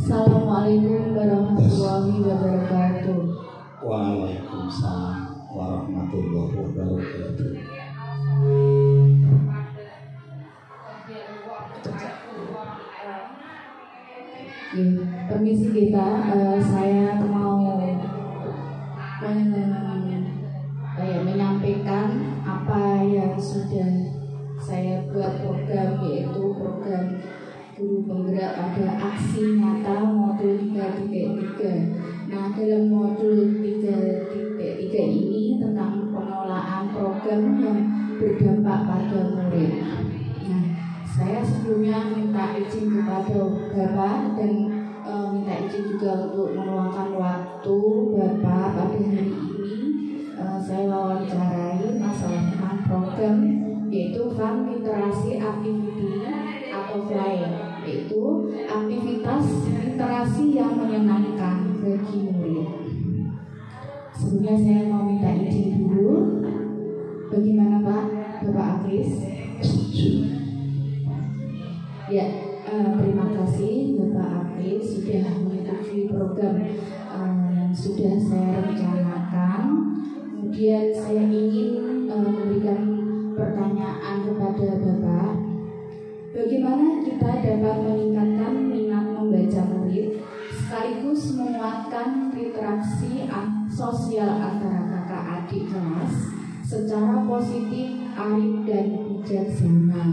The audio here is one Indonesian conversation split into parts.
Assalamualaikum warahmatullahi wabarakatuh. Waalaikumsalam warahmatullahi wabarakatuh. Permisi kita, saya mau menyampaikan apa yang sudah saya buat program, yaitu program Guru Penggerak pada Aksi Nyata modul 3.3. Nah, dalam modul 3.3 ini tentang pengelolaan program yang berdampak pada murid. Nah, saya sebelumnya minta izin kepada Bapak dan minta izin juga untuk meluangkan waktu Bapak pada hari ini. Saya wawancarai masalah tentang program, yaitu Fun Literasi Activity atau FLAI, yaitu aktivitas literasi yang menyenangkan bagi murid. Sebelumnya saya mau minta izin dulu. Bagaimana Pak, Bapak Akris? Ya, terima kasih Bapak Akris sudah menyetujui program yang sudah saya rencanakan. Kemudian saya ingin memberikan pertanyaan kepada Bapak. Bagaimana kita dapat meningkatkan minat membaca murid sekaligus menguatkan literasi sosial antara kakak adik kelas secara positif, arif dan bijaksana?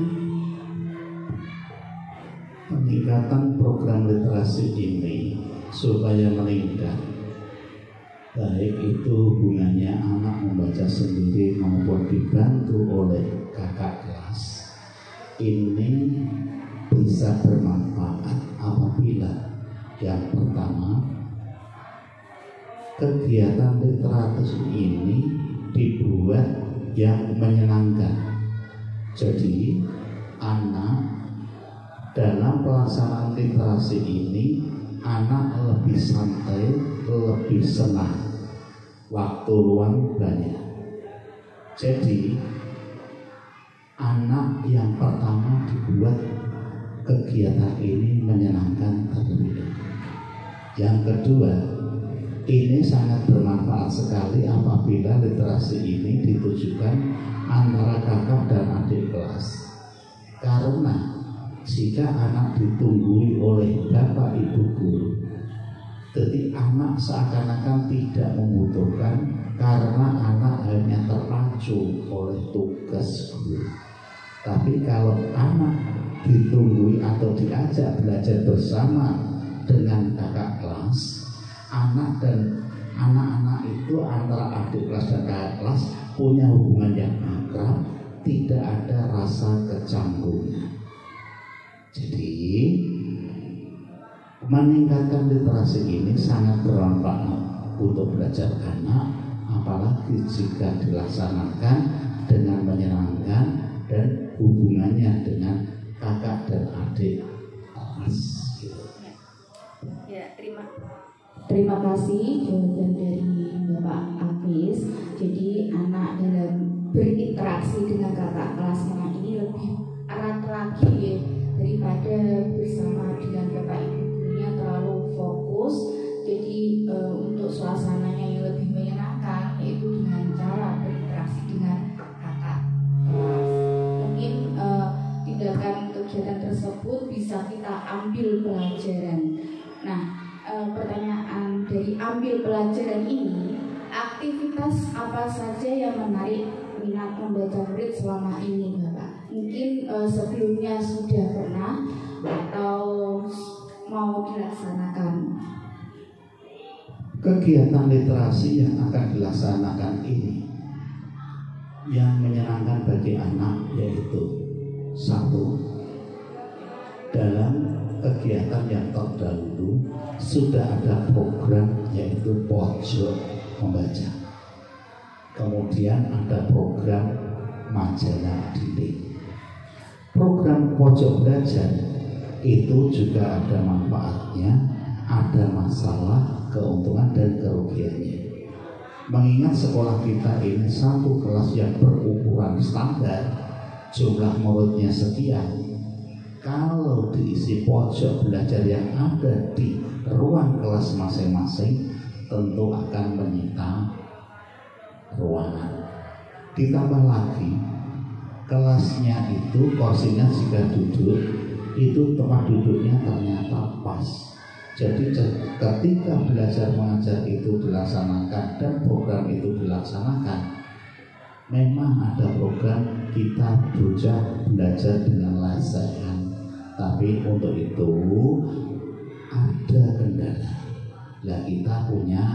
Peningkatan program literasi ini supaya meningkat, baik itu hubungannya anak membaca sendiri maupun dibantu oleh kakak kelas, ini bisa bermanfaat apabila yang pertama, kegiatan literasi ini dibuat yang menyenangkan. Jadi anak dalam pelaksanaan literasi ini, anak lebih santai, lebih senang, waktu luang banyak. Jadi anak yang pertama dibuat kegiatan ini menyenangkan terlebih dahulu. Yang kedua, ini sangat bermanfaat sekali apabila literasi ini ditujukan antara kakak dan adik kelas. Karena jika anak ditunggui oleh bapak ibu guru, jadi anak seakan-akan tidak membutuhkan karena anak hanya terpacu oleh tugas guru. Tapi kalau anak ditunggui atau diajak belajar bersama dengan kakak kelas, anak dan anak-anak itu antara adik kelas dan kakak kelas punya hubungan yang akrab, tidak ada rasa kecanggungan. Jadi meningkatkan literasi ini sangat bermanfaat untuk belajar anak, apalagi jika dilaksanakan dengan menyenangkan dan hubungannya dengan kakak dan adik kelas. Ya, terima kasih jawaban dari Bapak Akris. Jadi anak dalam berinteraksi dengan kakak kelasnya ini lebih erat lagi ya, daripada bersama dengan bapak ibu gurunya terlalu fokus. Jadi untuk suasananya yang lebih menyenangkan, yaitu dengan cara berinteraksi dengan kakak kelas. Mungkin tindakan kegiatan tersebut bisa kita ambil pelajaran. Nah, pertanyaan dari ambil pelajaran ini, aktivitas apa saja yang menarik minat membaca murid selama ini, Bapak? Mungkin sebelumnya sudah pernah atau mau dilaksanakan. Kegiatan literasi yang akan dilaksanakan ini yang menyenangkan bagi anak, yaitu satu, dalam kegiatan yang terdahulu sudah ada program yaitu pojok membaca. Kemudian ada program majalah didik. Program pojok belajar itu juga ada manfaatnya, ada masalah, keuntungan dan kerugiannya. Mengingat sekolah kita ini satu kelas yang berukuran standar, jumlah muridnya sekian, Kalau diisi pojok belajar yang ada di ruang kelas masing-masing, tentu akan menyita ruangan. Ditambah lagi, kelasnya itu kursinya jika duduk, itu tempat duduknya ternyata pas. Jadi ketika belajar mengajar itu dilaksanakan dan program itu dilaksanakan, memang ada program kita belajar dengan layanan. Tapi untuk itu ada kendala. Lah kita punya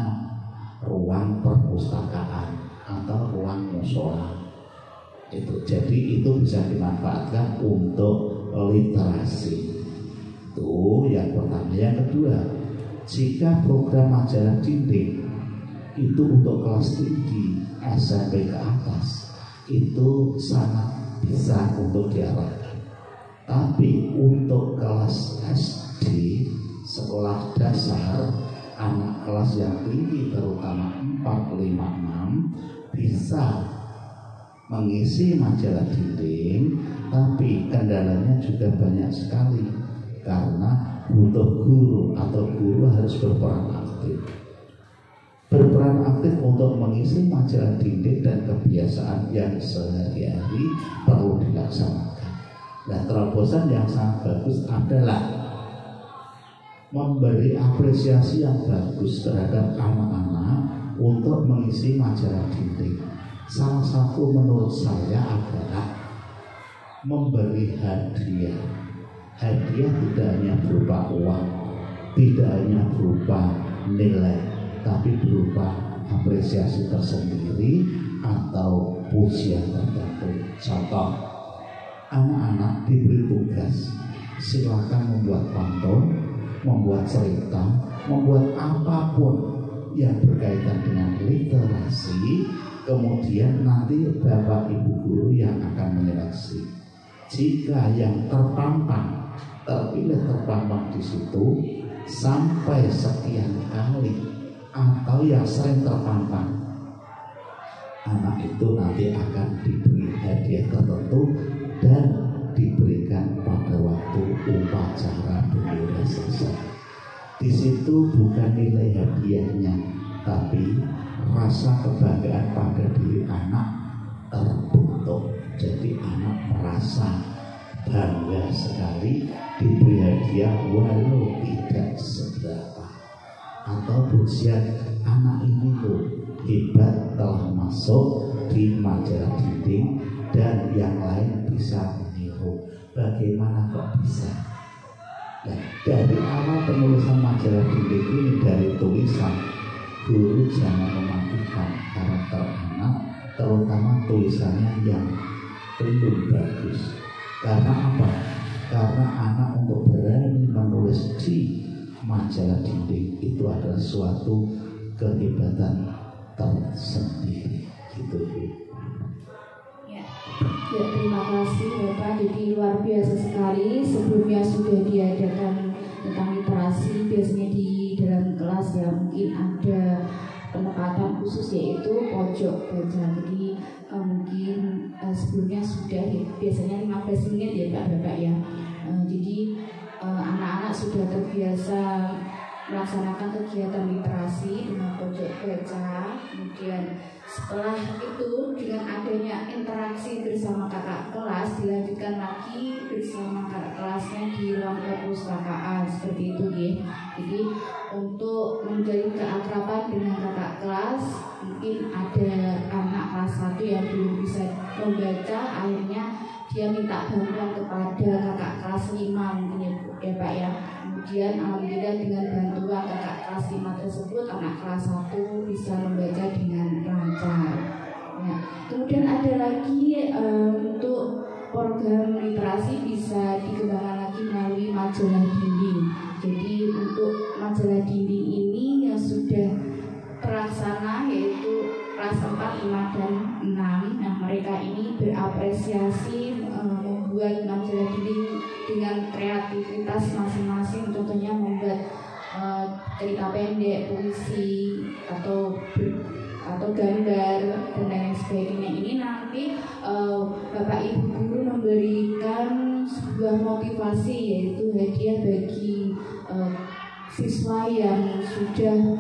ruang perpustakaan atau ruang mushola. Jadi itu bisa dimanfaatkan untuk literasi. Itu yang pertama. Yang kedua, jika program majalah dinding itu untuk kelas tinggi SMP ke atas, itu sangat bisa untuk diarahkan. Tapi untuk kelas SD, sekolah dasar, anak kelas yang tinggi terutama 4, 5, 6 bisa mengisi majalah dinding, tapi kendalanya juga banyak sekali karena butuh guru atau guru harus berperan aktif. Berperan aktif untuk mengisi majalah dinding dan kebiasaan yang sehari-hari perlu dilaksanakan. Nah, terobosan yang sangat bagus adalah memberi apresiasi yang bagus terhadap anak-anak untuk mengisi majalah dinding. Salah satu menurut saya adalah memberi hadiah. Hadiah tidak hanya berupa uang, tidak hanya berupa nilai, tapi berupa apresiasi tersendiri atau pujian tertentu. Contoh, anak-anak diberi tugas, silakan membuat pantun, membuat cerita, membuat apapun yang berkaitan dengan literasi. Kemudian nanti Bapak Ibu guru yang akan menyeleksi. Jika yang terpilih terpampang di situ sampai sekian kali atau yang sering terpampang, anak itu nanti akan diberi hadiah tertentu dan diberikan pada waktu upacara bendera selesai. Di situ bukan nilai hadiahnya, tapi rasa kebanggaan pada diri anak terbentuk. Jadi anak merasa bangga sekali diberi hadiah walau tidak seberapa. Atau pujian, anak ini loh hebat telah masuk di majalah dinding dan yang lain bisa meniru. Bagaimana kok bisa? Nah, dari awal penulisan majalah dinding ini, dari tulisan, guru jangan mematikan karakter anak, terutama tulisannya yang belum bagus. Karena apa? Karena anak untuk berani menulis di majalah dinding itu adalah suatu kehebatan tersendiri. Gitu. Ya, terima kasih Bapak. Jadi luar biasa sekali. Sebelumnya sudah diadakan tentang literasi, biasanya di dalam kelas ya mungkin ada pendekatan khusus yaitu pojok baca. Jadi mungkin sebelumnya sudah biasanya 15 menit ya Bapak ya. Jadi anak-anak sudah terbiasa melaksanakan kegiatan literasi dengan pojok baca. Kemudian setelah itu dengan adanya interaksi bersama kakak kelas, dilanjutkan lagi bersama kakak kelasnya di ruang perpustakaan seperti itu ya. Jadi untuk menjalin keakraban dengan kakak kelas, mungkin ada anak kelas 1 yang belum bisa membaca, akhirnya dia minta bantuan kepada kakak kelas 5 mungkin ya Pak ya. Kemudian alhamdulillah dengan bantuan kakak kelas 5 tersebut, anak kelas 1 bisa membaca dengan lancar. Ya. Kemudian ada lagi untuk program literasi bisa dikembangkan lagi melalui majalah dinding. Jadi untuk majalah dinding ini yang sudah terlaksana yaitu kelas 4, 5, dan 6. Nah, mereka ini berapresiasi membuat majalah dinding dengan kreativitas masing-masing. Contohnya membuat cerita pendek, puisi, atau gambar dan lain sebagainya. Ini nanti Bapak Ibu guru memberikan sebuah motivasi, yaitu hadiah bagi siswa yang sudah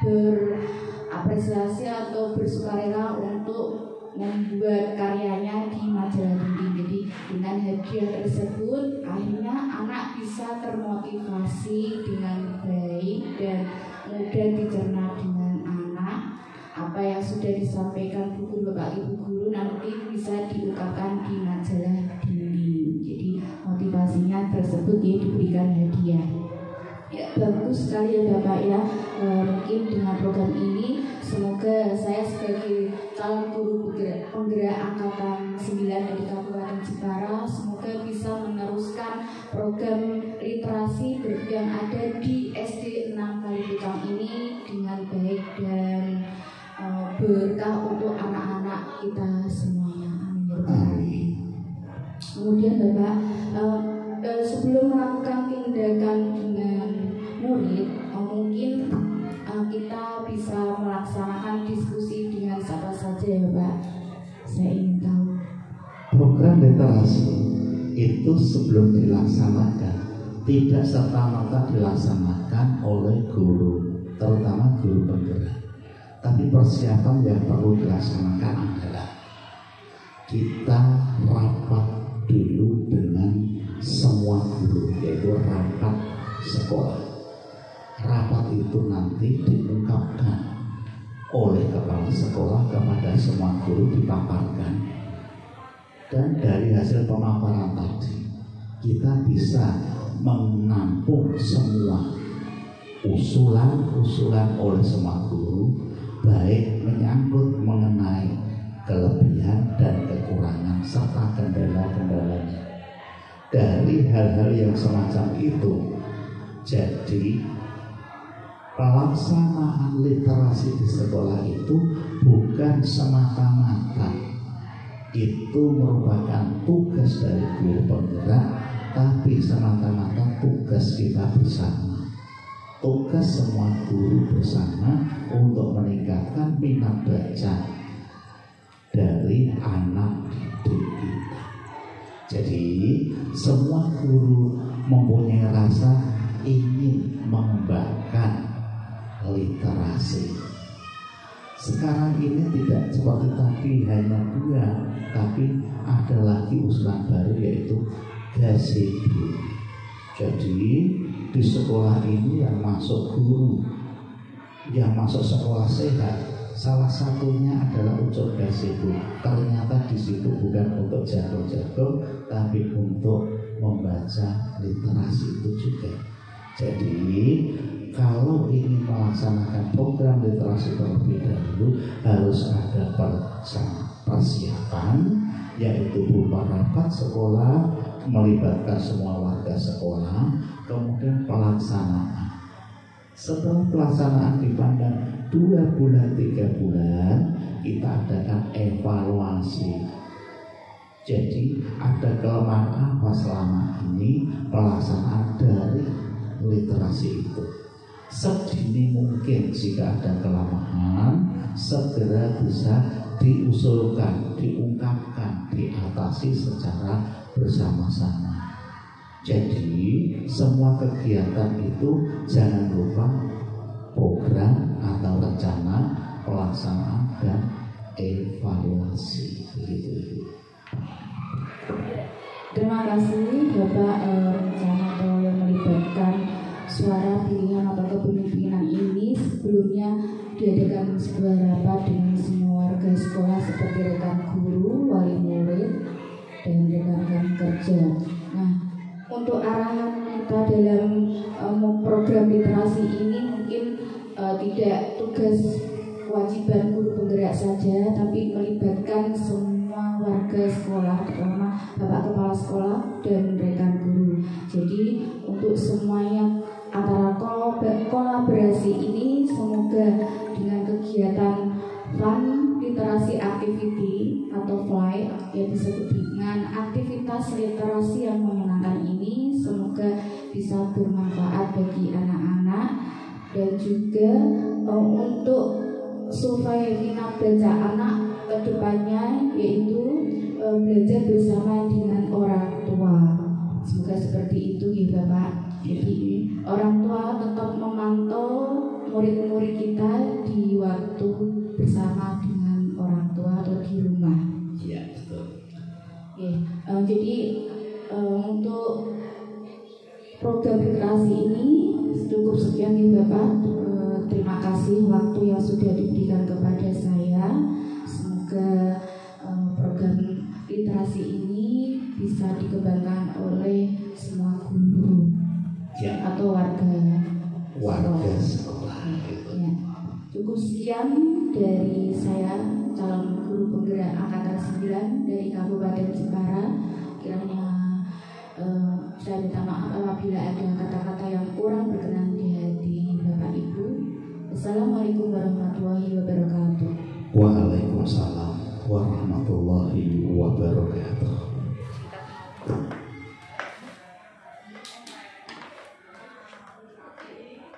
berapresiasi atau bersukarela untuk membuat karyanya di majalah Dinding. Jadi dengan hadiah tersebut akhirnya anak bisa termotivasi dengan baik dan mudah dicerna dengan anak. Apa yang sudah disampaikan Bu Guru, Bapak Ibu Guru nanti bisa diungkapkan di majalah Dinding. Jadi motivasinya tersebut dia diberikan hadiah. Ya, bagus sekali ya Bapak ya. Mungkin dengan program ini semoga saya sebagai calon guru penggerak angkatan 9 dari Kabupaten Jepara semoga bisa meneruskan program literasi yang ada di SD 6 Kalibutang ini dengan baik dan berkah untuk anak-anak kita semuanya. Amin. Kemudian Bapak, sebelum melakukan tindakan dengan murid, mungkin kita bisa melaksanakan diskusi dengan siapa saja ya Bapak. Saya ingin tahu. Program literasi itu sebelum dilaksanakan tidak serta-merta dilaksanakan oleh guru, terutama guru penggerak. Tapi persiapan yang perlu dilaksanakan adalah kita rapat dulu dengan semua guru, yaitu rapat sekolah. Rapat itu nanti diungkapkan oleh kepala sekolah kepada semua guru, dipaparkan, dan dari hasil pemaparan tadi kita bisa menampung semua usulan oleh semua guru, baik menyangkut mengenai kelebihan dan kekurangan serta kendala-kendalanya. Dari hal-hal yang semacam itu, jadi pelaksanaan literasi di sekolah itu bukan semata-mata itu merupakan tugas dari guru penggerak, tapi semata-mata tugas kita bersama, tugas semua guru bersama untuk meningkatkan minat baca dari anak didik kita. Jadi semua guru mempunyai rasa ingin mengembangkan literasi. Sekarang ini tidak seperti tadi hanya 2, tapi ada lagi usulan baru, yaitu gazebo. Jadi di sekolah ini yang masuk guru, yang masuk sekolah sehat, salah satunya adalah unsur gazebo. Ternyata di situ bukan untuk jago-jago, tapi untuk membaca literasi itu juga. Jadi kalau ingin melaksanakan program literasi terlebih dahulu harus ada persiapan, yaitu berupa rapat sekolah melibatkan semua warga sekolah, kemudian pelaksanaan. Setelah pelaksanaan dipandang 2 bulan 3 bulan, kita adakan evaluasi. Jadi ada kelemahan apa selama ini pelaksanaan dari literasi itu. Sedini mungkin jika ada kelemahan segera bisa diusulkan, diungkapkan, diatasi secara bersama-sama. Jadi semua kegiatan itu jangan lupa program atau rencana, pelaksanaan dan evaluasi. Begitu. Terima kasih Bapak. Rencana atau yang melibatkan suara pilihan atau kepemimpinan ini sebelumnya diadakan sebuah rapat dengan semua warga sekolah seperti rekan guru, wali murid, dan rekan-rekan kerja. Nah, untuk arahan kita dalam program literasi ini mungkin tidak tugas kewajiban guru penggerak saja, tapi melibatkan semua warga sekolah, terutama Bapak Kepala Sekolah dan rekan guru. Jadi untuk semuanya antara kolaborasi ini semoga dengan kegiatan fun literasi activity atau FLY yang disebut dengan aktivitas literasi yang menyenangkan ini semoga bisa bermanfaat bagi anak-anak dan juga untuk supaya minat baca anak kedepannya, yaitu belajar bersama dengan orang Jadi untuk program literasi ini cukup sekian ya Bapak. Terima kasih waktu yang sudah diberikan kepada saya. Semoga program literasi ini bisa dikembangkan oleh semua guru ya, atau warga sekolah. Ya. Cukup sekian dari saya, calon guru penggerak angkatan 9 dari Kabupaten Jepara. Kiranya saya minta maaf apabila ada kata-kata yang kurang berkenan di hati Bapak Ibu. Assalamualaikum warahmatullahi wabarakatuh. Waalaikumsalam warahmatullahi wabarakatuh.